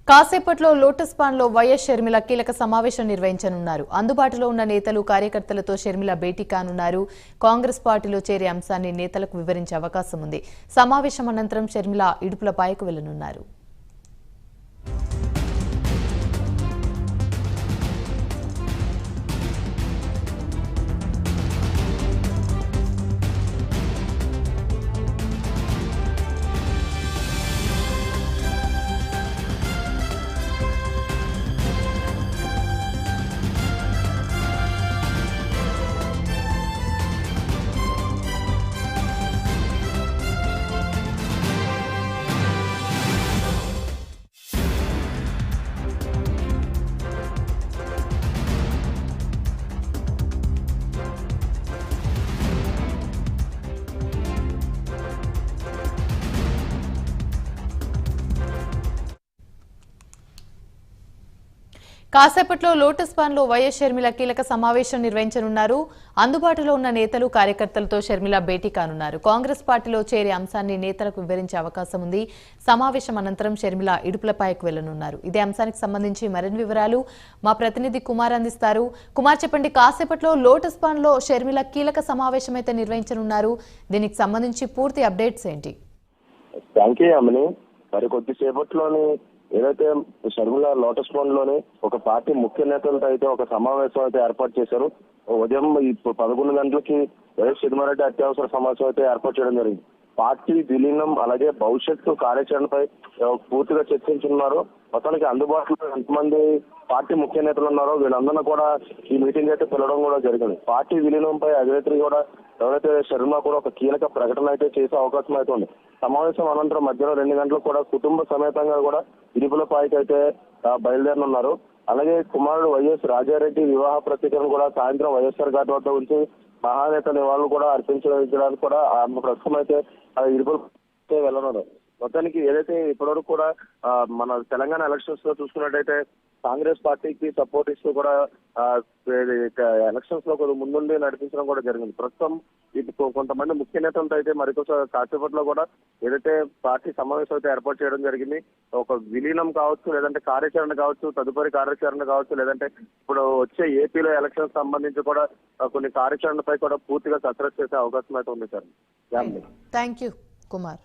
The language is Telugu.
కాసేపట్లో లోటస్ పాండ్లో వైఎస్ షర్మిల కీలక సమావేశం నిర్వహించనున్నారు. అందుబాటులో ఉన్న నేతలు కార్యకర్తలతో షర్మిల భేటీ కానున్నారు. కాంగ్రెస్ పార్టీలో చేరే అంశాన్ని నేతలకు వివరించే అవకాశం ఉంది. సమావేశం అనంతరం షర్మిల ఇడుపులపాయకు వెళ్లనున్నారు. కాసేపట్లో లోటస్ పాండ్లో వైఎస్ షర్మిల కీలక సమావేశం నిర్వహించనున్నారు. అందుబాటులో ఉన్న నేతలు కార్యకర్తలతో షర్మిల భేటీ కానున్నారు. కాంగ్రెస్ పార్టీలో చేరే అంశాన్ని నేతలకు వివరించే అవకాశం ఉంది. సమావేశం అనంతరం షర్మిల ఇడుపులపాయకు వెళ్లనున్నారు. ఇదే అంశానికి సంబంధించి మరిన్ని వివరాలు మా ప్రతినిధి కుమార్ అందిస్తారు. కుమార్, చెప్పండి, కాసేపట్లో లోటస్ పాండ్లో షర్మిల కీలక సమావేశం అయితే నిర్వహించనున్నారు. దీనికి సంబంధించి పూర్తి అప్డేట్స్ ఏంటి? మరి కొద్దిసేపట్లోని ఏదైతే షర్మిల లోటస్ పాండ్ లోని ఒక పార్టీ ముఖ్య నేతలతో అయితే ఒక సమావేశం అయితే ఏర్పాటు చేశారు. ఉదయం 11 గంటలకి వైఎస్ జగన్మోహన్ అత్యవసర సమావేశం అయితే ఏర్పాటు చేయడం జరిగింది. పార్టీ విలీనం అలాగే భవిష్యత్తు కార్యాచరణపై పూర్తిగా చర్చించున్నారు. మొత్తానికి అందుబాటులో ఎంతమంది పార్టీ ముఖ్య నేతలు ఉన్నారో వీళ్ళందరినీ కూడా ఈ మీటింగ్ అయితే పిలవడం కూడా జరిగింది. పార్టీ విలీనంపై అధినేత్రి కూడా ఎవరైతే శర్మ కూడా ఒక కీలక ప్రకటన అయితే చేసే అవకాశం అయితే ఉంది. సమావేశం అనంతరం మధ్యాహ్నం 2 గంటలకు కూడా కుటుంబ సమేతంగా కూడా ఇడుపులపాయకి అయితే బయలుదేరనున్నారు. అలాగే కుమారుడు వైఎస్ రాజారెడ్డి వివాహ ప్రతీకను కూడా సాయంత్రం వైఎస్ఆర్ ఘాట్ వద్ద ఉంచి మహానేత నివాళులు కూడా అర్పించడానికి కూడా ప్రస్తుతం అయితే ఇడుపులపై వెళ్ళనున్నారు. మొత్తానికి ఏదైతే ఇప్పటివరకు కూడా మన తెలంగాణ ఎలక్షన్స్ లో చూసుకున్నట్టయితే కాంగ్రెస్ పార్టీకి సపోర్ట్ ఇస్తూ కూడా ఎలక్షన్స్ లో కొంచెం ముందుండి నడిపించడం కూడా జరిగింది. ప్రస్తుతం ఇప్పుడు కొంతమంది ముఖ్య నేతలతో అయితే కాసేపట్లో కూడా ఏదైతే పార్టీ సమావేశం అయితే ఏర్పాటు చేయడం జరిగింది. ఒక విలీనం కావచ్చు, లేదంటే కార్యాచరణ కావచ్చు, తదుపరి కార్యాచరణ కావచ్చు, లేదంటే ఇప్పుడు వచ్చే ఏపీలో ఎలక్షన్స్ సంబంధించి కూడా కొన్ని కార్యాచరణపై కూడా పూర్తిగా కసరత్తు చేసే అవకాశం అయితే ఉంది సార్. Thank you Kumar.